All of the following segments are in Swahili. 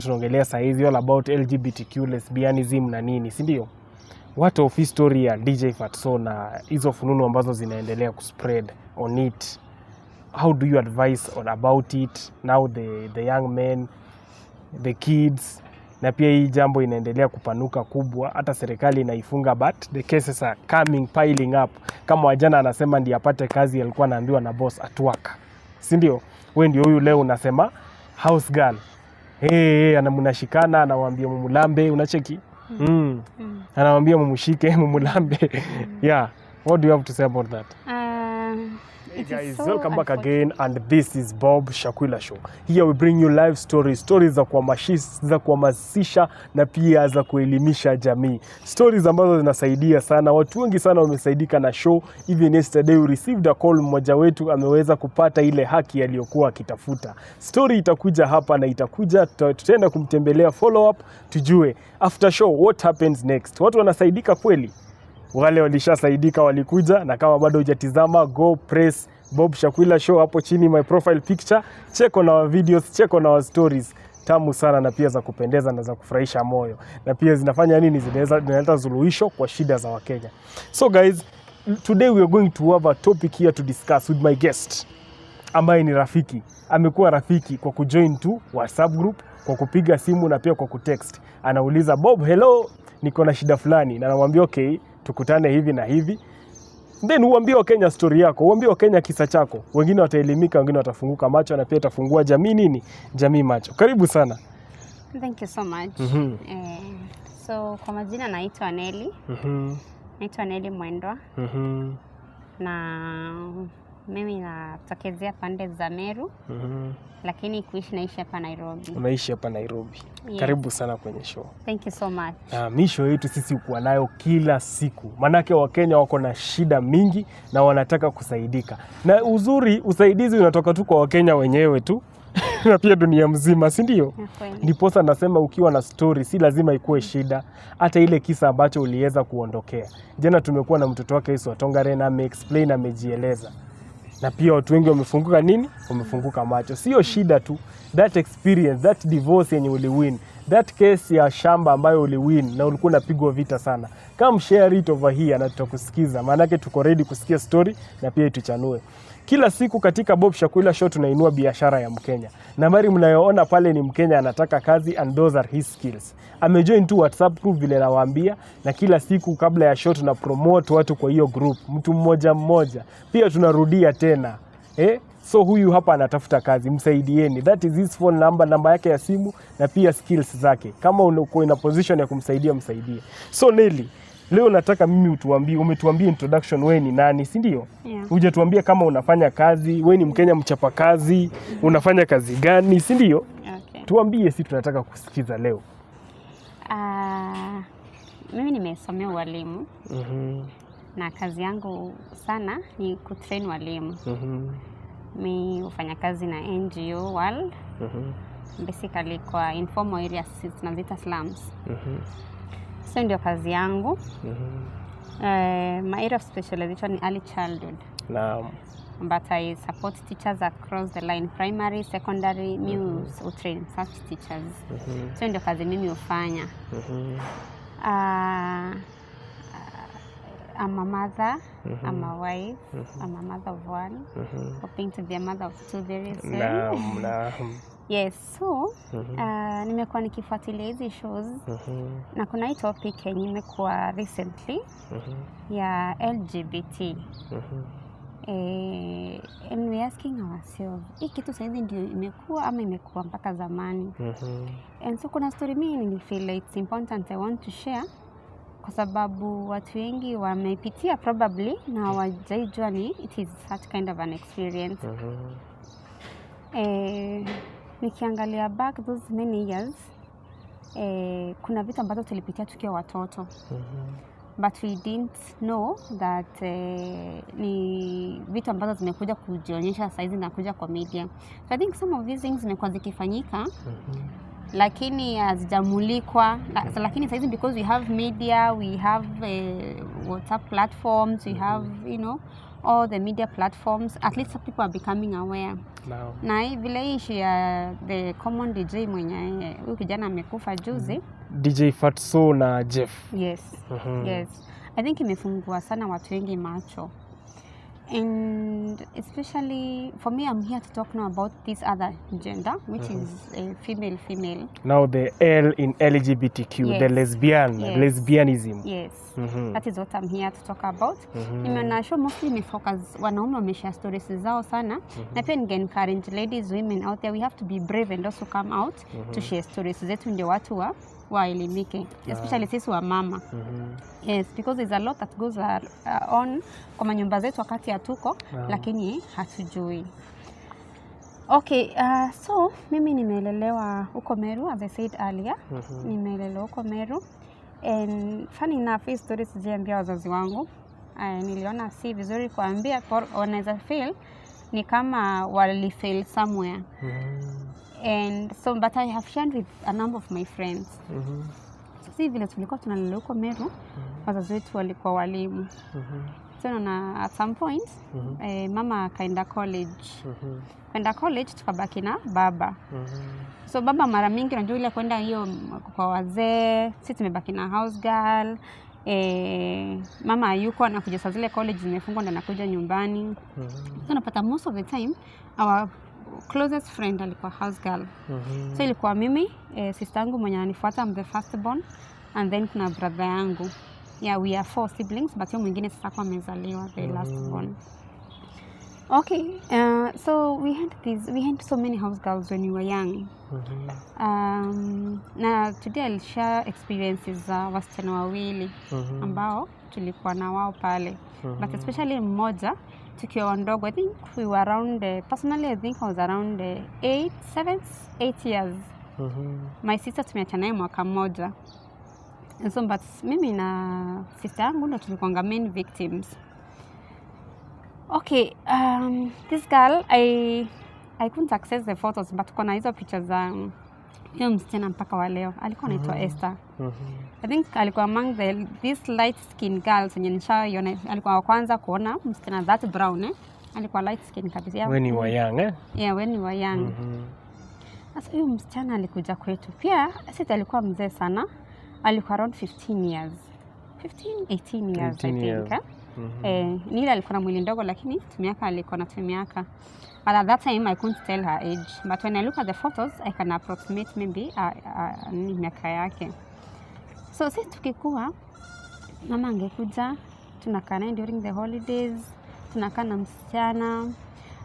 Tunaongelea saa hizi all about LGBTQ, lesbianism na nini, si ndio? What of history ya DJ Fatxo na hizo fununu ambazo zinaendelea kuspread on it? How do you advise on about it now, the young men, the kids? Na pia hii jambo inaendelea kupanuka kubwa, hata serikali inaifunga, but the cases are piling up. Kama wajana anasema ndiye apate kazi, alikuwa anaambiwa na boss at work, si ndio? Wewe ndio huyu leo unasema Housegirl. Anamnashikana, anawaambia mumulambe, unacheki? Anawaambia mumushike, mumulambe. Yeah, what do you have to say about that? Hey guys, so welcome back again, and this is Bob Shakwila Show. Here we bring you live stories za kuhamasisha na pia za kuelimisha jamii. Stories ambazo zinasaidia sana. Watu wengi sana wamesaidika na show. Even yesterday we received a call, mmoja wetu ameweza kupata ile haki aliyokuwa akitafuta. Story itakuja hapa na itakuja, tutaenda kumtembelea, follow up, tujue after show what happens next. Watu wanasaidika kweli? Wale walishasaidika walikuja, na kama bado hujatizama, go press Bob Shakwila Show hapo chini, my profile picture, check on our videos, check on our stories. Tamu sana na pia za kupendeza na za kufurahisha moyo, na pia zinafanya nini, zinaleta suluhisho kwa shida za Wakenya. So guys, today we are going to have a topic here to discuss with my guest, ambaye ni rafiki. Amekuwa rafiki kwa kujoin tu WhatsApp group, kwa kupiga simu na pia kwa kutext. Anauliza, Bob, hello, niko na shida fulani, na namwambia okay, tukutane hivi na hivi. Then uambie Wakenya story yako, uambie Wakenya kisa chako. Wengine wataelimika, wengine watafunguka macho, na pia itafungua jamii nini? Jamii macho. Karibu sana. Thank you so much. So kwa majina naitwa Nelly. Naitwa Nelly Mwendwa. Na mimi natokezea pande za Meru. Lakini naishi hapa Nairobi. Unaishi hapa Nairobi. Yes. Karibu sana kwenye show. Thank you so much. Misho yetu sisi ukuwa nayo kila siku. Manake Wakenya wako na shida mingi na wanataka kusaidika. Na uzuri, usaidizi unatoka tu kwa Wakenya wenyewe tu. Na pia dunia mzima, si ndio? Ndiposa nasema ukiwa na story si lazima ikuwe shida. Hata ile kisa ambacho uliweza kuondokea. Jana tumekuwa na mtoto wake Yesu Atongare, ame-explain, amejieleza. Na pia watu wengi wamefunguka nini? Wamefunguka macho. Sio shida tu, that experience, that divorce yenye uliwin, that case ya shamba ambayo uliwin na ulikuwa unapigwa vita sana. Come share it over here na tutakusikiza. Maanake tuko ready kusikia story na pia tuchanue. Kila siku katika Bob Shakwila Show tunainua biashara ya Mkenya. Nambari mnayoona pale ni Mkenya anataka kazi, and those are his skills. Amejoin tu WhatsApp group vile nawaambia, na kila siku kabla ya show tuna promote watu kwa hiyo group, mtu mmoja mmoja. Pia tunarudia tena. So huyu hapa anatafuta kazi, msaidieni. That is his phone number, namba yake ya simu na pia skills zake. Kama uko in a position ya kumsaidia, msaidie. So Nelly, leo nataka mimi umetuambia introduction, wewe ni nani, si ndio? Yeah. Uje tuambie kama unafanya kazi, wewe ni Mkenya mchapa kazi, unafanya kazi gani, si ndio? Okay. Tuambie, si tunataka kusikiza leo. Mimi nimesomea walimu. Na kazi yangu sana ni kutrain walimu. Mimi hufanya kazi na NGO World. Basically kwa informal areas tunaziita slums. So ndio kazi yangu. My area of specialization ni early childhood. Naam. But I support teachers across the line, primary, secondary, train such teachers. So ndio kazi mimi hufanya. I'm a mother, I'm a wife, I'm a mother of one, hoping to be a mother of two very soon. Naam. Yes, so nimekuwa nikifuatilia hizi shows, na kuna hii topic yenye imekuwa recently ya LGBT. And we asking ourselves, hii kitu saizi ndio imekuwa ama imekuwa mpaka zamani? And so kuna story mimi nilifeel it's important I want to share, kwa sababu watu wengi wamepitia probably na hawajajua ni it is such kind of an experience. Nikiangalia back those many years, kuna vitu ambazo tulipitia tukiwa watoto. But we didn't know that ni vitu ambazo zimekuja kujionyesha saizi na kuja kwa media. So I think some of these things zimekuwa zikifanyika, lakini hazijamulikwa. Lakini saizi because we have media, we have WhatsApp platforms, we have all the media platforms, at least people are becoming aware. Now. Na vile issue ya the common DJ mwenye huyu kijana amekufa juzi. DJ Fatxo na Jeff. Yes. Yes. I think imefungua sana watu wengi macho. And especially for me, I'm here to talk now about this other gender, which is a female. Now the L in LGBTQ, yes. The lesbianism. Yes, that is what I'm here to talk about. Nimeona show mostly me focus wanaume wameshare stories zao sana. Na pia ninge encourage ladies, women out there, we have to be brave and also come out to share stories zetu ndio watu waelimike, especially sisi wa mama. Yes, because there's a lot that goes on kwa manyumba zetu wakati hatuko, lakini hatujui. Okay, so mimi nimelelewa huko Meru, as I said earlier. Nimelelewa huko Meru. And funny enough, hii stories sijaambia wazazi wangu. Niliona si vizuri kuambia, wanaweza feel ni kama wali fail somewhere. And so, but I have shared with a number of my friends. Si vile tulikuwa tunalelewa huko Meru, wazazi wetu walikuwa walimu. So na at some point, mama akaenda college. Kwenda college tukabaki na baba. So baba mara mingi unajua ile kwenda hiyo kwa wazee, sisi tumebaki na Housegirl. Mama yuko anakuja saa zile college zimefungwa ndo anakuja nyumbani. So napata most of the time our closest friend alikuwa Housegirl. So ilikuwa mimi, sister yangu mwenye ananifuata, I'm the first born, and then kuna brother yangu. Yeah, we are 4 siblings, but yeye mwingine sasa kwa amezaliwa, the last born. Okay, so we had so many Housegirls when we were young. Na today I'll share experiences za wasichana wawili ambao tulikuwa na wao pale. But especially mmoja tukiwa wandogo, I think we were around, personally I think I was around 8 years. My sister tumeachana naye mwaka mmoja. And so, but mimi na sister yangu ndo tulikuwa main victims. Okay, this girl, I couldn't access the photos, but kuna hizo pictures za hiyo msichana mpaka wa leo. Alikuwa anaitwa Esther. I think alikuwa among these light skin girls wenye nishaona, alikuwa wa kwanza kuona msichana that brown, alikuwa light skin kabisa. When you were young, Yeah, when you were young. Sasa huyo msichana alikuja kwetu. Pia sisi alikuwa mzee sana. Alikuwa around 18 years, I think. Nila alikuwa na mwili ndogo lakini tumiaka alikuwa na tumiaka. But at that time I couldn't tell her age. But when I look at the photos, I can approximate maybe miaka yake. So sisi tukikuwa, mama angekuja, tunakaa naye during the holidays, tunakaa na msichana,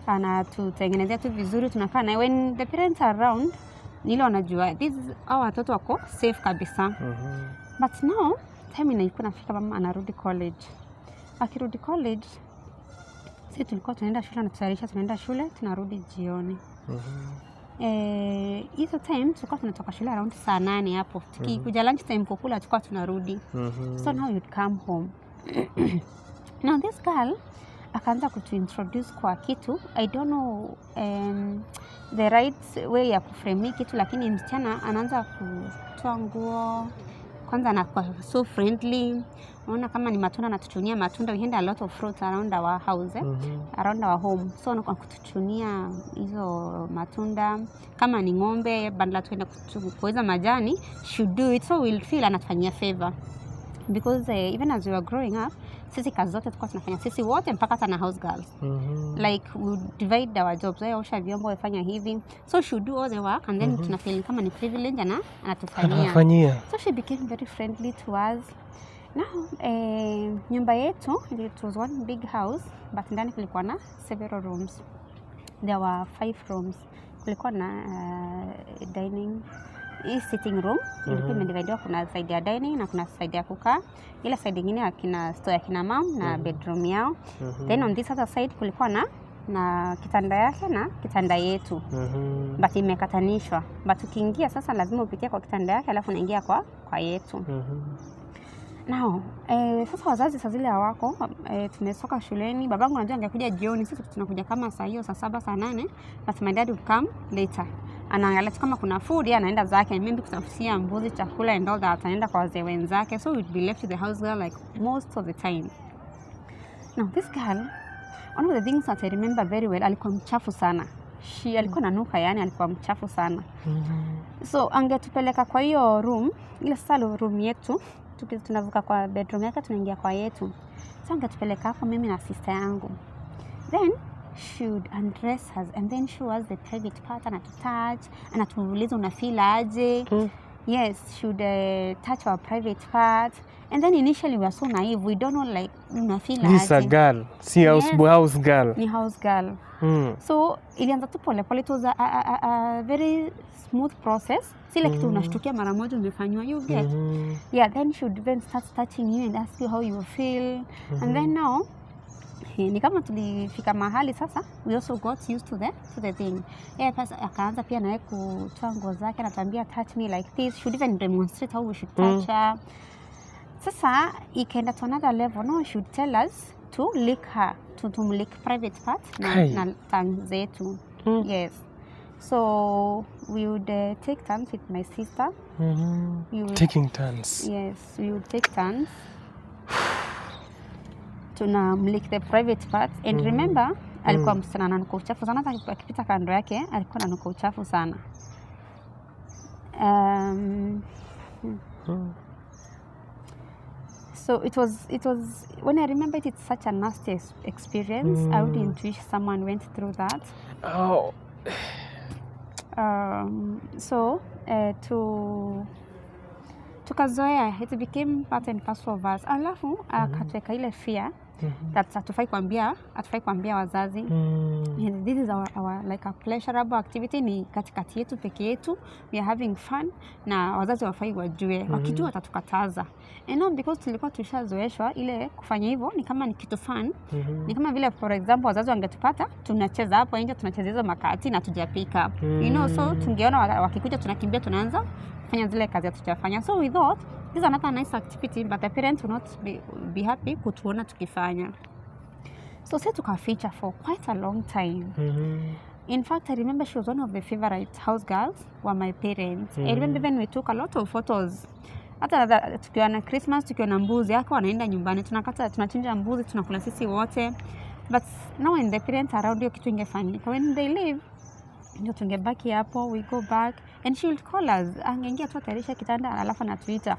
anatutengenezea tu vizuri, tunakaa naye. When the parents are around, nilo wanajua hao watoto wako safe kabisa. But now time inaikuwa nafika mama anarudi college. Akirudi college, sisi tulikuwa tunaenda shule, anatutayarisha tunaenda shule, tunarudi jioni. Hizo time tulikuwa tunatoka shule around saa 8 hapo. Tukikuja lunch time kukula tulikuwa tunarudi. So now you'd come home. Now this girl akaanza kutuintroduce kwa kitu, I don't know the right way ya kuframe kitu, lakini msichana anaanza kutoa nguo. Kwanza anakuwa so friendly. Unaona kama ni matunda anatuchunia matunda. We had a lot of fruits around our house, around our home. So anakuwa kutuchunia hizo matunda. Kama ni ng'ombe, bandla tuenda kuweza majani, should do it. So we'll feel anatufanyia favor. Because even as we were growing up, sisi kazi zote tulikuwa tunafanya sisi wote mpaka hata na Housegirls. Like we divide our jobs. Wewe osha vyombo, wafanya hivi. So she do all the work and then tunafeel kama ni privilege anatufanyia. So she became very friendly to us. Now, nyumba yetu, it was one big house, but ndani kulikuwa na several rooms. There were 5 rooms. Kulikuwa na dining, sitting room. Ilikuwa imedividiwa, kuna side ya dining na kuna side ya kukaa. Ile side nyingine kina store ya kina mom na bedroom yao. Then on this other side kulikuwa na kitanda yake na kitanda yetu. But imekatanishwa. But ukiingia sasa lazima upitie kwa kitanda yake alafu unaingia kwa yetu. Now, sasa wazazi saa zile hawako, tumesoka shuleni. Babangu anajua angekuja jioni, sisi tunakuja kama saa hiyo saa 7 saa 8, but my dad would come later. Anaangalia kama kuna food, anaenda zake, maybe kutafutia mbuzi chakula and all that, anaenda kwa wazee wenzake. So we'd be left with the house girl like most of the time. Now this girl, one of the things that I remember very well, alikuwa mchafu sana. Alikuwa nanuka, yani alikuwa mchafu sana. So angetupeleka kwa hiyo room, ile sasa room yetu, tunavuka kwa bedroom yake tunaingia kwa yetu. So angetupeleka hapo mimi na sister yangu. Then she would undress us and then show us the private part, anatouch, anatuuliza una feel aje. Yes, she would touch our private part. And then initially we were so naive, we don't know like una feel aje. This is a girl, see house girl. Ni house girl. So ilianza tu pole pole, it was a very smooth process. Si like kitu unashtukia mara moja umefanywa, you get. Yeah, then she would then start touching you and ask you how you feel. And then now ni kama tulifika mahali sasa, we also got used to the thing. Pasa akaanza pia naye kutoa nguo zake, anatuambia touch me like this. She would even demonstrate how we should touch her. Sasa ikaenda to another level. No, she would tell us to lick her, to lick private parts na tongue zetu. Yes. So we would take turns with my sister. Taking turns. Yes, we would take turns to lick the private parts. And remember, alikuwa msichana ananuka uchafu sana, hata akipita kando yake alikuwa ananuka uchafu sana. So it was when I remember it, it's such a nasty experience. I wouldn't wish someone went through that. Oh. So tukazoea, it became part and parcel of us. Alafu akatuweka ile fear that hatufai kuambia wazazi. And this is our like a pleasurable activity, ni katikati yetu peke yetu, we are having fun, na wazazi wafai wajue. Wakijua watatukataza. And now because tulikuwa tushazoeshwa ile kufanya hivyo ni kama ni kitu fun. Ni kama vile for example wazazi wangetupata tunacheza hapo nje, tunacheza hizo makati na tujapika. You know, so tungeona wakikuja tunakimbia tunaanza kufanya zile kazi tutafanya. So we thought this is another nice activity, but the parents will not be happy kutuona tukifanya. So sisi tukaficha for quite a long time. In fact, I remember she was one of the favorite house girls were my parents. I remember even we took a lot of photos. Hata tukiwa na Christmas, tukiwa na mbuzi yako wanaenda nyumbani, tunachinja mbuzi, tunakula sisi wote. But now when the parents around, hiyo kitu ingefanyika. When they leave, ndio tungebaki hapo, we go back and she would call us. Angeingia tu atarisha kitanda alafu anatuita.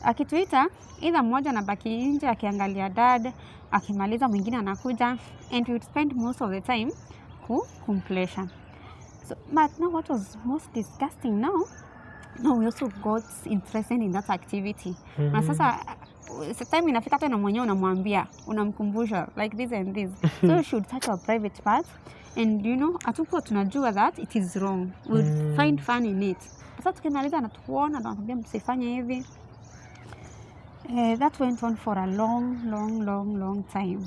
Akituita, either mmoja anabaki nje akiangalia dad, akimaliza mwingine anakuja, and we would spend most of the time kumplesha. So but now what was most disgusting now we also got interested in that activity. Na sasa time inafika tena mwenyewe unamwambia, unamkumbusha like this and this. So you should touch our private parts, and you know atupo tunajua that it is wrong. We find fun in it. Sasa tukimaliza anatuona na anatuambia msifanye hivi. That went on for a long time.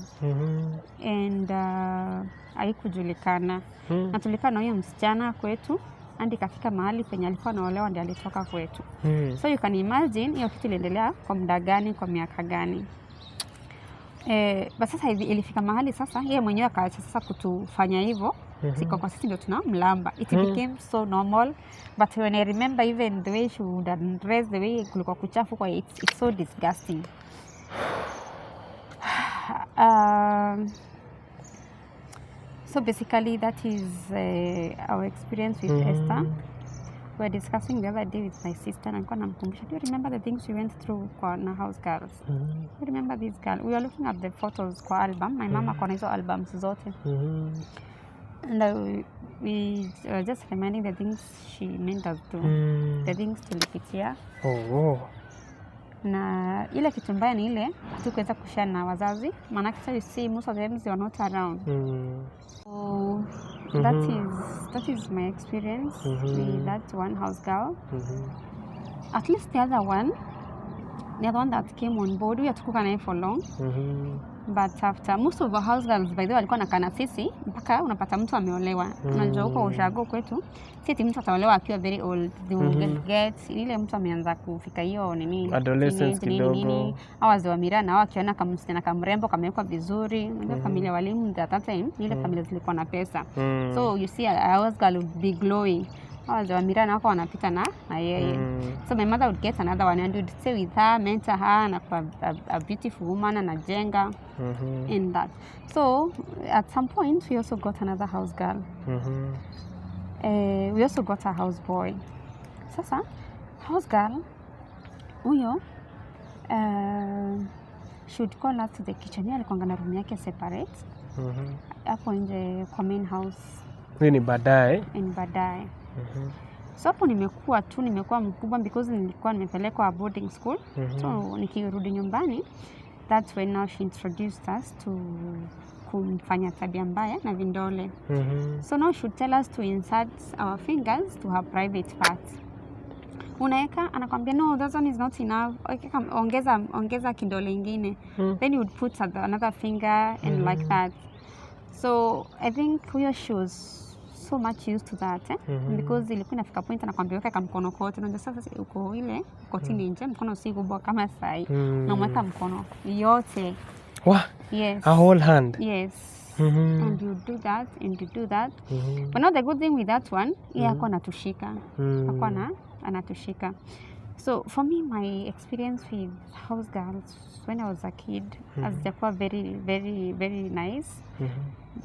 And haikujulikana. Na tulikaa na huyo msichana kwetu hadi kafika mahali penye alikuwa anaolewa ndiye alitoka kwetu. So you can imagine hiyo kitu iliendelea kwa muda gani, kwa miaka gani. Basi sasa hivi ilifika mahali sasa yeye mwenyewe akaacha sasa kutufanya hivyo. Siko kwa sisi ndio tunamlamba. It became so normal, but when I remember even the way she would undress, the way kulikuwa kuchafu kwa it's so disgusting. So basically that is our experience with Esther. We were discussing the other day with my sister and namkumbusha, do you remember the things we went through kwa na house girls? Do you remember this girl? We were looking at the photos kwa album. My mama kwa hizo albums zote. And we were just reminding the things she made us do. The things tulipitia. Na ile kitu mbaya ni ile hatukuweza kushare na wazazi, maana kisha you see most of them they are not around. So that is my experience with that one house girl. At least the other one that came on board, we hatukukaa naye for long. But after most of our house girls by the way walikuwa nakaa na sisi mpaka unapata mtu ameolewa. Unajua huko ushago kwetu si mtu ataolewa akiwa very old, they will get ile mtu ameanza kufika hiyo nini adolescence kidogo, awazi wa mirana wao akiona kama msichana kama mrembo kamewekwa vizuri. Unajua familia walimu at that time ile familia zilikuwa na pesa. So you see a house girl would be glowing. wazee wa mirana wako wanapita na yeye. So my mother would get another one and would stay with her, mentor her, na kwa a beautiful woman anajenga in that. So at some point we also got another house girl. We also got a house boy. Sasa house girl huyo should call us to the kitchen. Yeye alikuwa na room yake separate. Hapo nje kwa main house. Ni baadaye. So hapo nimekuwa mkubwa because nilikuwa nimepelekwa boarding school. So nikirudi nyumbani, that's when now she introduced us to kumfanya tabia mbaya na vindole. So now she would tell us to insert our fingers to her private parts. Unaeka anakwambia no, that one is not enough. Okay, ongeza kidole ingine. Then you would put another finger and like that. So I think she was so much used to that because ilikuwa inafika point anakwambia weka mkono kote na sasa uko ile kotini nje mkono si kubwa kama sai na mweka mkono yote. Yes. A whole hand. Yes. And you do that. But not the good thing with that one, hakuwa anatushika. Anatushika. So for me, my experience with house girls when I was a kid as jakuwa very, very, very nice.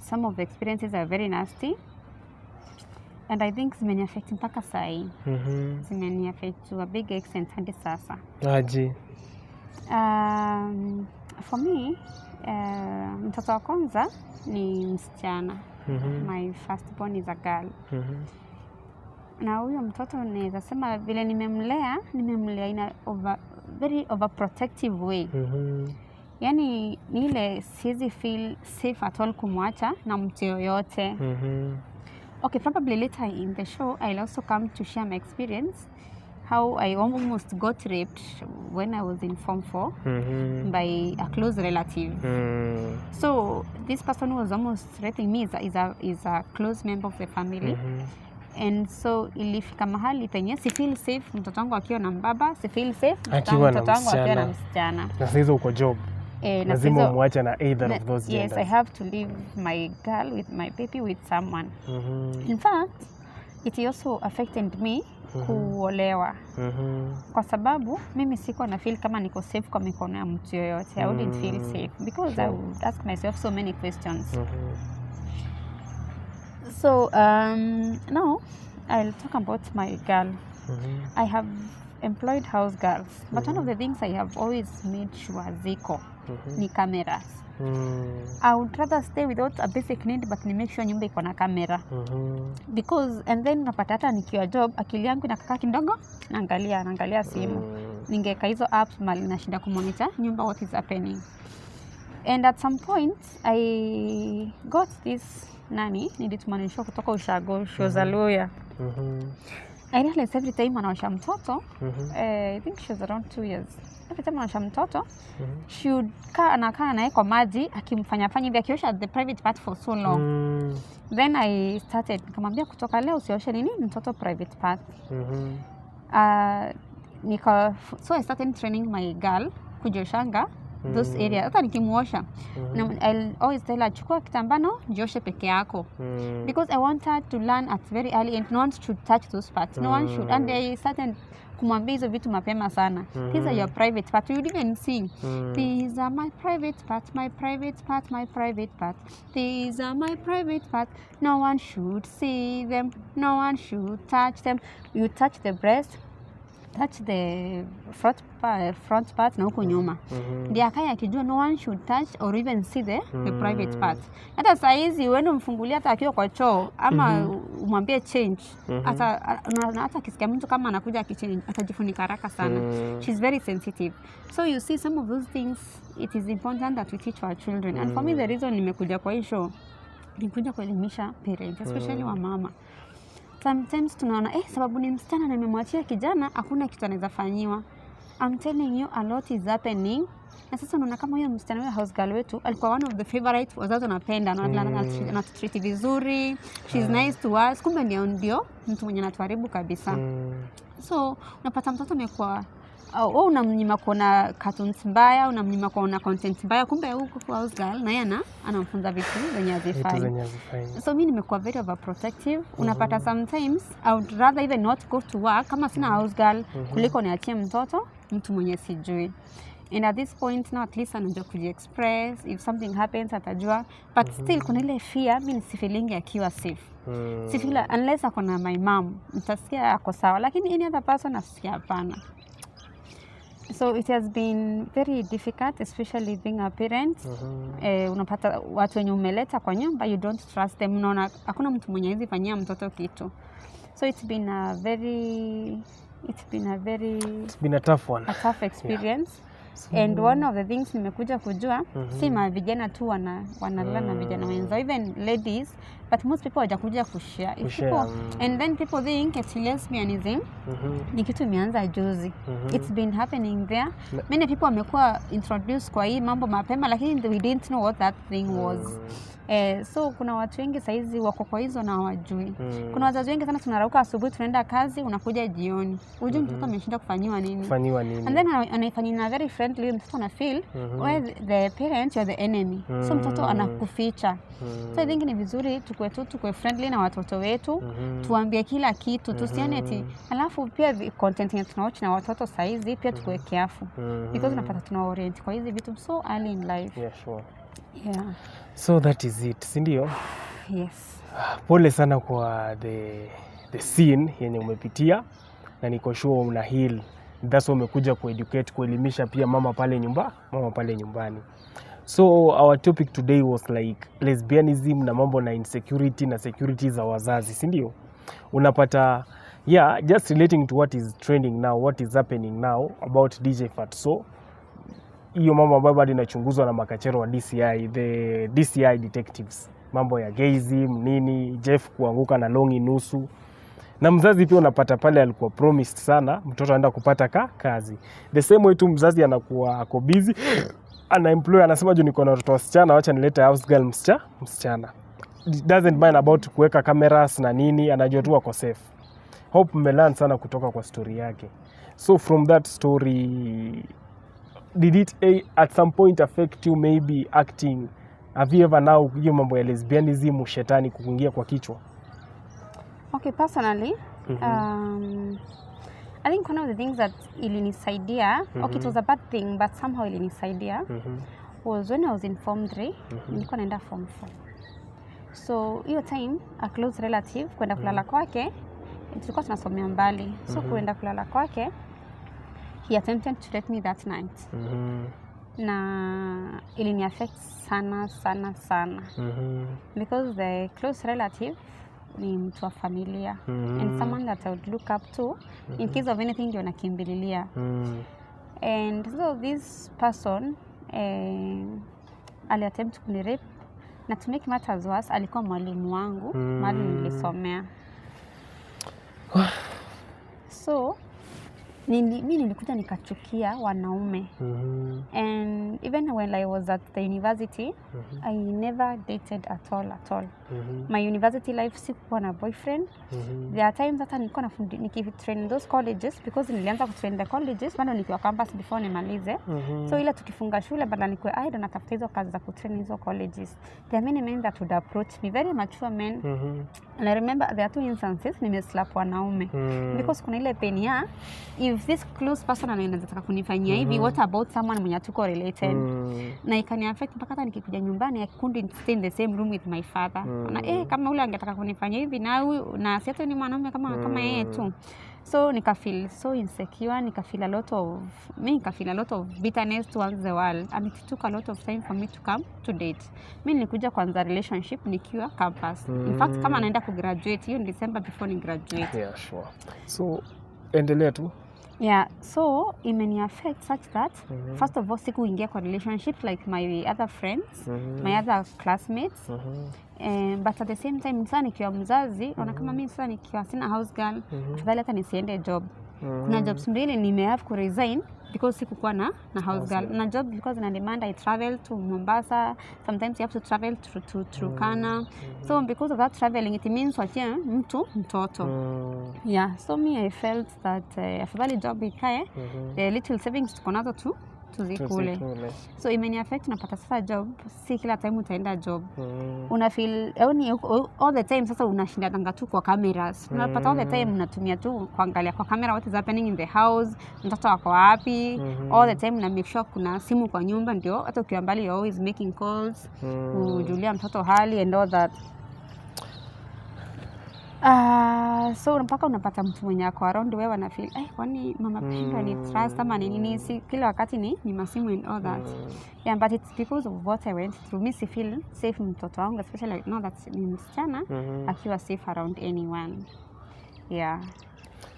Some of the experiences are very nasty. And I think zimeni affect mpaka sai. Zimeni affect to a big extent hadi sasa. Aje. For me, mtoto wa kwanza ni msichana. My firstborn is a girl. Na huyo mtoto naweza sema vile nimemlea in a very overprotective way. Yani ni ile siwezi feel safe at all kumwacha na mtu yoyote. Okay, probably later in the show I'll also come to share my experience how I almost got raped when I was in Form 4 by a close relative. So this person who was almost raping me is a close member of the family. And so ilifika mahali penye si feel safe mtoto wangu akiwa na mbaba, si feel safe mtoto wangu akiwa na msichana. Na sasa uko job. Lazima umwache na either of those genders. Yes, I have to leave my girl with my baby with someone. In fact, it also affected me kuolewa. Kwa sababu mimi siko na feel kama niko safe kwa mikono ya mtu yoyote. I wouldn't feel safe because I would ask myself so many questions. So now I'll talk about my girl. I have employed house girls, but one of the things I have always made sure ziko ni cameras. I would rather stay without a basic need but ni make sure nyumba iko na kamera. Because and then napata hata nikiwa job akili yangu inakaa kidogo naangalia simu. Ningeka hizo apps mali nashinda kumonitor nyumba what is happening. And at some point I got this nani nilitumanishwa kutoka ushago, she was a lawyer. I realized every time anaosha mtoto, I think she was around 2 years. Every time anaosha mtoto, she would anakaa naye kwa maji akimfanya hivi akiosha the private part for so long. Then I started nikamwambia kutoka leo usioshe nini mtoto private part. So I started training my girl kujoshanga those areas. Hata nikimuosha I'll always tell her chukua kitambano jioshe peke yako because I want her to learn at very early and no one should touch those parts. No one should. And I started kumwambia hizo vitu mapema sana. These are your private parts. You would even sing these are my private parts, my private part, my private part. These are my private parts. No one should see them. No one should touch them. You touch the breast, touch the front part na huko nyuma. Ndio akaya akijua no one should touch or even see the private part. Hata saa hizi uende umfungulia hata akiwa kwa choo ama umwambie change. Hata kisikia mtu kama anakuja akichange atajifunika haraka sana. She's very sensitive. So you see some of those things it is important that we teach our children. And for me the reason nimekuja kwa hii show ni kuja kuelimisha parents especially wa mama. Sometimes tunaona sababu ni msichana na nimemwachia kijana hakuna kitu anaweza fanyiwa. I'm telling you a lot is happening. Na sasa unaona kama huyo msichana wa house girl wetu alikuwa one of the favorite wazazi wanapenda na anatreat vizuri. She's nice to us. Kumbe ndio mtu mwenye anatuharibu kabisa. So unapata mtoto amekuwa unamnyima kuona cartoons mbaya, unamnyima kuona content mbaya, kumbe huko kwa Housegirl na yeye anamfunza vitu zenye hazifai. So mimi nimekuwa very overprotective. Unapata sometimes I would rather even not go to work kama sina Housegirl kuliko niachie mtoto mtu mwenye sijui. And at this point now at least anajua kuji-express, if something happens atajua, but still kuna ile fear mimi si akiwa safe. Si feel unless akona my mom, mtasikia ako sawa, lakini any other person nasikia hapana. So it has been very difficult, especially being a parent. Unapata watu wenye umeleta kwa nyumba, you don't trust them. Unaona hakuna mtu mwenye hizi fanyia mtoto kitu. So it's been a tough one. A tough experience. Yeah. And one of the things nimekuja kujua, si vijana tu wanalala na vijana wenzao, even ladies, but most people wajakuja kushare. And then people think it's lesbianism. Ni kitu imeanza juzi. It's been happening there. Many people wamekuwa introduced kwa hii mambo mapema, lakini we didn't know what that thing was. So kuna watu wengi saizi wako kwa hizo na hawajui. Kuna wazazi wengi sana tunarauka asubuhi tunaenda kazi, unakuja jioni. Unajua mtoto ameshinda kufanyiwa nini? And then anaifanyia very friendly, mtoto ana feel where the parent you're the enemy. So mtoto anakuficha. So I think ni vizuri tukue friendly na watoto wetu, tuambie kila kitu, tusiane eti alafu pia content yetu tunawatch na watoto saizi pia tukue careful. Because unapata tunaorient kwa hizi vitu so early in life. Yeah, sure. Yeah. So that is it, si ndio? Yes. Pole sana kwa the scene yenye umepitia na niko sure una heal. That's why umekuja kueducate, kuelimisha pia mama pale nyumbani. So our topic today was like lesbianism na mambo na insecurity na security za wazazi, si ndio? Unapata just relating to what is trending now, what is happening now about DJ Fatxo. Hiyo mambo ambayo bado inachunguzwa na makachero wa DCI, the DCI detectives. Mambo ya gayism, nini, Jeff kuanguka na longi nusu. Na mzazi pia unapata pale alikuwa promised sana, mtoto anaenda kupata kazi. The same way tu mzazi anakuwa ako busy, ana employer anasema juu niko na watoto wasichana, acha nilete Housegirl msichana. It doesn't mind about kuweka cameras na nini, anajua tu ako safe. Hope mmelearn sana kutoka kwa story yake. So from that story, did it at some point affect you maybe acting? Have you ever now hiyo mambo ya lesbianism shetani kukuingia kwa kichwa? Okay, personally, I think one of the things that ilinisaidia, okay, it was a bad thing, but somehow ilinisaidia, was when I was in Form 3, nilikuwa naenda Form 4. So, hiyo time, a close relative, kwenda kulala kwake, tulikuwa tunasomea mbali. So, kwenda kulala kwake, he attempted to rape me that night. Na ilini affect sana. Because the close relative ni mtu wa familia. And someone that I would look up to in case of anything ndio nakimbililia. And so this person aliattempt kunirape, na to make matters worse alikuwa mwalimu wangu mahali nilisomea. So mimi nilikuja nikachukia wanaume. And even when I was at the university, I never dated at all. My university life sikuwa na boyfriend. There are times hata nilikuwa nikitrain those colleges, because nilianza kutrain the colleges bado nikiwa campus before nimalize. So ila tukifunga shule bado nilikuwa idle natafuta hizo kazi za kutrain hizo colleges. There are many men that would approach me, very mature men. And I remember there are 2 instances nimeslap wanaume. Because kuna ile pain ya, if this close person anataka kunifanyia hivi, what about someone mwenye tuko related? Na ikani affect mpaka hata nikikuja nyumbani I couldn't stay in the same room with my father. Na kama ule angetaka kunifanyia hivi na si hata ni mwanaume kama yeye tu. So nika feel so insecure, nika feel a lot of bitterness towards the world, and it took a lot of time for me to come to date. Mimi nilikuja kwanza relationship nikiwa campus. In fact kama naenda ku graduate hiyo December before ni graduate. Yeah, sure. So endelea tu. Yeah, so imeni affect such that first of all sikuingia kwa relationship like my other friends, my other classmates. But at the same time sana nikiwa mzazi, ona kama mimi sana nikiwa sina Housegirl, afadhali hata nisiende job. Kuna jobs mbili nimehave ku resign because sikukuwa na house girl. Na job because na demand I travel to Mombasa, sometimes you have to travel to Turkana. So because of that traveling it means wachia mtoto. Yeah, so me I felt that afadhali job ikae, the little savings tuko nazo tuzikule. So imeni affect napata sasa job, si kila time utaenda job. Una feel all the time sasa unashinda tanga tu kwa cameras. Unapata all the time unatumia tu kuangalia kwa camera what is happening in the house, mtoto wako wapi. All the time na make sure kuna simu kwa nyumba ndio hata ukiwa mbali you're always making calls, kujulia mtoto hali and all that. So mpaka unapata mtu mwenye ako around wewe ana feel kwani mama Pendo ni trust ama ni nini, si kila wakati ni masimu and all that. Yeah, but it's because of what I went through. Me si feel safe mtoto wangu, especially like now that ni msichana akiwa safe around anyone. Yeah.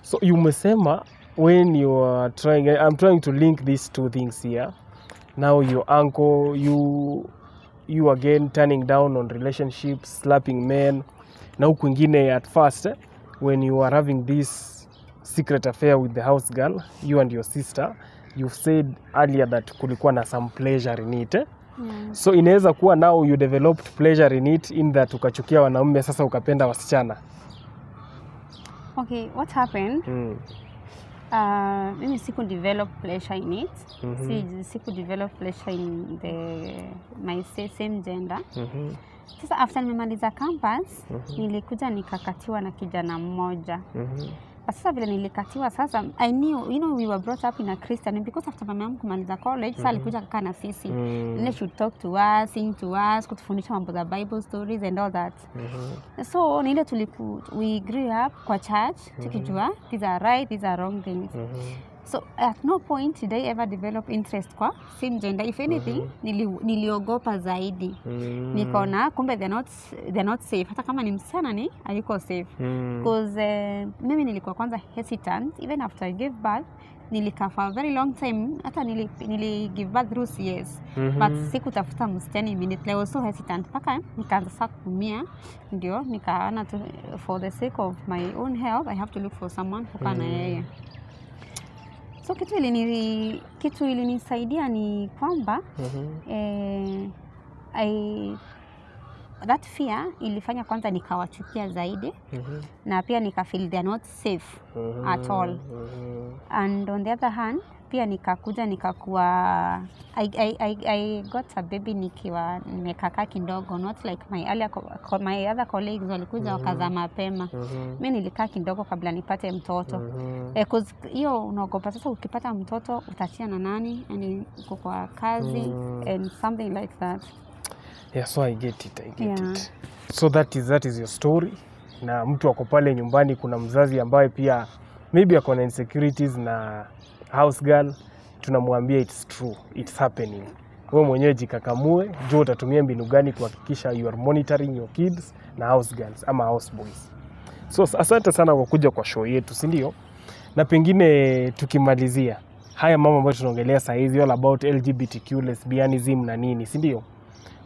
So you umesema when you are trying, I'm trying to link these two things here. Now your uncle, you again turning down on relationships, slapping men. Na huku kwingine at first when you are having this secret affair with the house girl, you and your sister, you said earlier that kulikuwa na some pleasure in it. So inaweza kuwa now you developed pleasure in it in that ukachukia wanaume sasa ukapenda wasichana. Okay, what happened? Mimi siku develop pleasure in it. Siku develop pleasure in my same gender. Sasa after nimemaliza campus, nilikuja nikakatiwa na kijana mmoja. Sasa vile nilikatiwa sasa, I knew, we were brought up in a Christian, because after mama yangu kumaliza college, sasa alikuja kukaa na sisi. They should talk to us, sing to us, kutufundisha mambo za Bible stories and all that. So nile we grew up kwa church, tukijua these are right, these are wrong things. So at no point did I ever develop interest kwa same gender. If anything, niliogopa zaidi. Nikaona kumbe they're not safe. Hata kama ni msichana ni hayuko safe. Because mimi nilikuwa kwanza hesitant. Even after I gave birth, nilikaa for a very long time. Hata nili give birth through CS. But sikutafuta msichana immediately. I was so hesitant. Paka nikaanza sasa kuumia. Ndio nikaana for the sake of my own health, I have to look for someone kukaa na yeye. So kitu ilinisaidia ni kwamba that fear ilifanya kwanza nikawachukia zaidi na pia nikafeel they are not safe at all. And on the other hand pia nikakuwa I got a baby nikiwa nimekaka kidogo, not like my other colleagues walikuja wakazaa mapema. Mimi nilikaa kidogo kabla nipate mtoto. Because hiyo unaogopa sasa ukipata mtoto utachia na nani, and uko kwa kazi and something like that. Yeah, so I get it. So that is your story. Na mtu ako pale nyumbani, kuna mzazi ambaye pia maybe ako na insecurities na house girl, tunamwambia it's true, it's happening. Wewe mwenyewe jikakamue, jua utatumia mbinu gani kuhakikisha you are monitoring your kids na house girls ama house boys. So asante sana kwa kuja kwa show yetu, si ndio? Na pengine tukimalizia haya mambo ambayo tunaongelea saa hizi all about LGBTQ, lesbianism na nini, si ndio?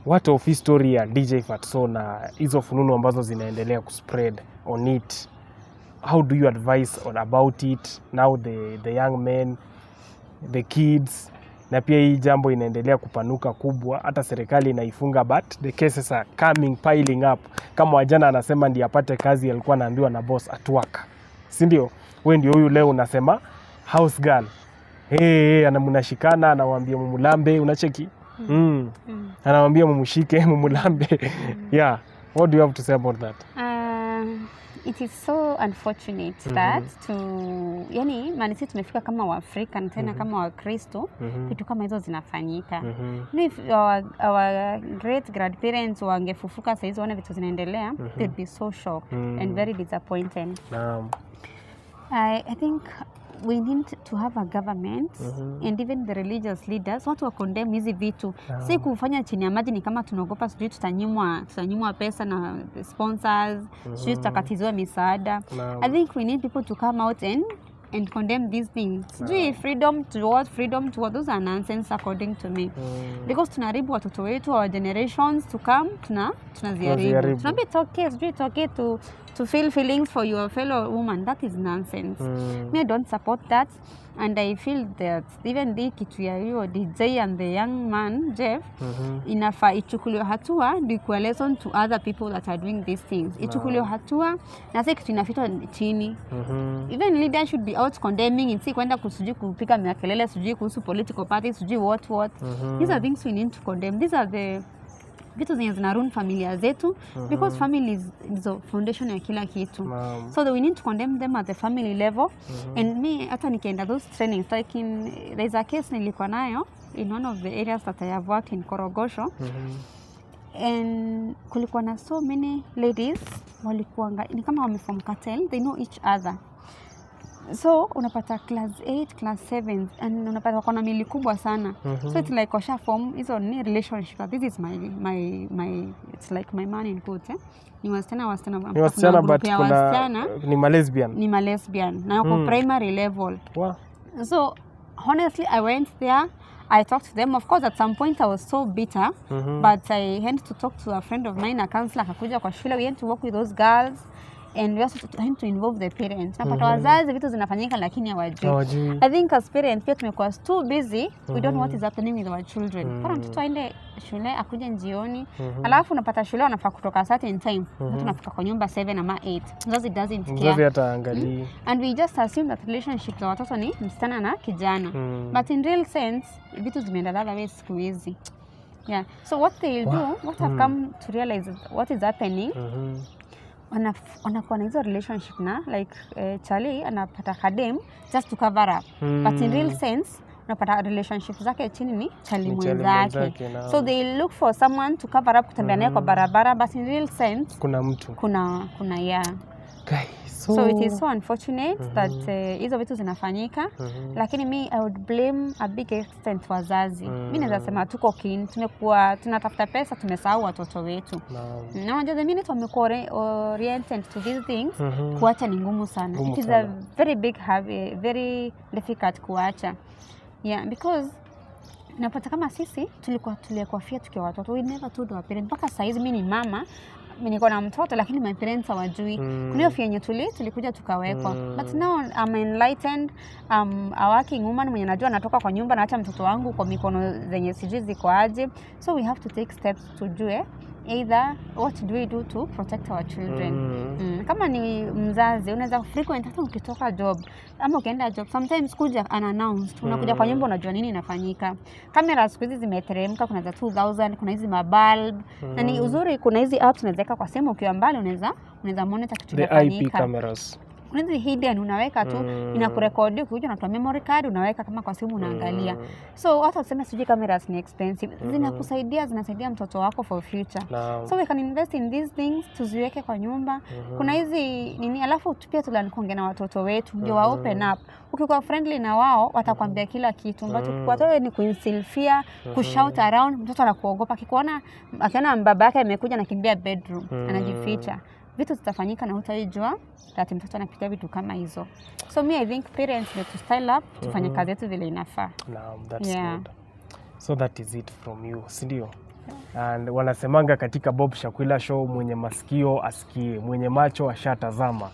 What of history ya DJ Fatxo na hizo fununu ambazo zinaendelea kuspread on it? How do you advise about it now, the young men, the kids? Na pia hii jambo inaendelea kupanuka kubwa, hata serikali inaifunga, but the cases are piling up. Kama wajana anasema ndiye apate kazi alikuwa anaambiwa na boss at work, si ndio? Wewe ndio huyu leo unasema house girl, anamnashikana, anawaambia mumulambe, unacheki? Anawaambia mumushike, mumulambe. Yeah, what do you have to say about that? It is so unfortunate that manisi tumefika kama Waafrika na tena kama Wakristo, vitu kama hizo zinafanyika. If our great grandparents wangefufuka saa hizo wana vitu zinaendelea, they'd be so shocked and very disappointed. I think we need to have a government and even the religious leaders watu wa condemn hizi vitu. Si kufanya chini ya maji ni kama tunaogopa sijui tutanyimwa pesa na sponsors, sijui tutakatizwa misaada. I think we need people to come out and and condemn these things. Freedom to what? Those are nonsense according to me. Because tunaribu watoto wetu, our generations to come, tunaziharibu. Tunaambia it's okay to feel feelings for your fellow woman. That is nonsense. Me, I don't support that. And I feel that even the kitu ya hiyo DJ and the young man, Jeff, inafaa ichukuliwe hatua ndio kwa lesson to other people that are doing these things. Ichukuliwe hatua na sasa kitu inafitwa chini. Even leaders should be out condemning and si kwenda kusujui kupika makelele, sujui kuhusu political parties, sujui what. These are things we need to condemn. These are the vitu zenye zinarun familia zetu because family is the foundation ya kila kitu. So we need to condemn them at the family level. And me hata nikienda those trainings, like there's a case nilikuwa nayo in one of the areas that I have worked in Korogosho. And kulikuwa na so many ladies walikuwa ni kama wame-form cartel, they know each other. So unapata class 8, class 7 and unapata wako na mili kubwa sana. So it's like washa form hizo ni relationship. This is my it's like my man in quotes. Ni wasichana but kuna ni malesbian. Na wako primary level. Wow. So honestly I went there, I talked to them. Of course at some point I was so bitter, but I had to talk to a friend of mine, a counselor, akakuja kwa shule. We had to work with those girls. And we also trying to involve the parents. Napata wazazi vitu zinafanyika lakini hawajui. I think as parents pia tumekuwa too busy, we don't know what is happening with our children. Para mtoto aende shule akuje jioni, alafu unapata shule wanafaa kutoka certain time. Mtu anafika kwa nyumba 7 ama 8. Mzazi doesn't care. Mzazi hata angalii. And we just assume that relationship za watoto ni msichana na kijana. But in real sense, vitu zimeenda that way siku hizi. Yeah. So what they'll do, what I've come to realize is what is happening. Wanakuwa na hizo relationship na like Charlie anapata kadem just to cover up. But in real sense unapata relationship zake chini ni Charlie mwenzake. So they look for someone to cover up, kutembea naye kwa barabara, but in real sense kuna mtu kuna yeah. So it is so unfortunate that hizo vitu zinafanyika. Lakini me I would blame a big extent wazazi. Mimi naweza sema tuko keen, tumekuwa tunatafuta pesa, tumesahau watoto wetu. Na unajua the minute wamekuwa oriented to these things, kuacha ni ngumu sana. It is a very big habit, very difficult kuacha. Yeah, because napata kama sisi tulikuwa fia tukiwa watoto. We never told our parents. Mpaka saizi mimi ni mama, mimi niko na mtoto lakini my parents hawajui. Kuna fia yenye tulikuja tukawekwa. But now I'm enlightened, a working woman mwenye najua natoka kwa nyumba na acha mtoto wangu kwa mikono zenye sijui ziko aje. So we have to take steps to do either what do we do to protect our children. Kama ni mzazi unaweza frequent hata ukitoka job ama ukienda job, sometimes kuja unannounced, unakuja kwa nyumba unajua nini inafanyika. Kamera siku hizi zimeteremka, kuna za 2000, kuna hizi mabulb na ni uzuri, kuna hizi apps unaweza kwa sehemu ukiwa mbali unaweza monitor kitu kinafanyika. The IP cameras unaweza hidden, unaweka tu inakurekodi, ukija unatoa memory card unaweka kama kwa simu unaangalia. So watu wasema sijui cameras ni expensive, zinasaidia mtoto wako for future. So we can invest in these things, tuziweke kwa nyumba. Kuna hizi nini, alafu pia tulanikuongea na watoto wetu ndio wa open up. Ukikuwa friendly na wao watakwambia kila kitu, but kwa wewe ni kuinstill fear, kushout around, mtoto anakuogopa. Akiona baba yake amekuja na kimbia bedroom, anajificha. Vitu zitafanyika na hutaijua that mtoto anapitia vitu kama hizo. So me I think parents need to style up, tufanye kazi yetu vile inafaa. That's good. So that is it from you, sindio? And wanasemanga katika Bob Shakwila Show, mwenye masikio asikie, mwenye macho ashatazama.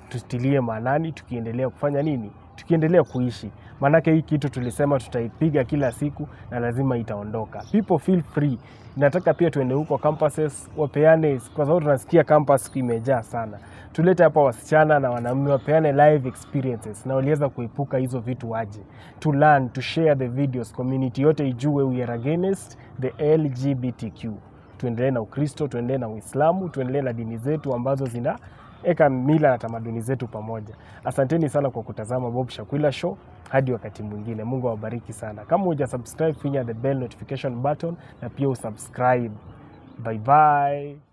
Tutilie maanani tukiendelea kufanya nini? Tukiendelea kuishi. Manake hii kitu tulisema tutaipiga kila siku na lazima itaondoka. People feel free. Nataka pia tuende huko campuses, wapeane, kwa sababu tunasikia campus imejaa sana. Tulete hapa wasichana na wanaume wapeane live experiences na waliweza kuepuka hizo vitu waje. To learn, to share the videos, community yote ijue we are against the LGBTQ. Tuendelee na Ukristo, tuendelee na Uislamu, tuendelee na dini zetu ambazo zinaeka mila na tamaduni zetu pamoja. Asanteni sana kwa kutazama Bob Shakwila Show. Hadi wakati mwingine. Mungu awabariki sana. Kama hujasubscribe, finya the bell notification button na pia usubscribe. Bye bye.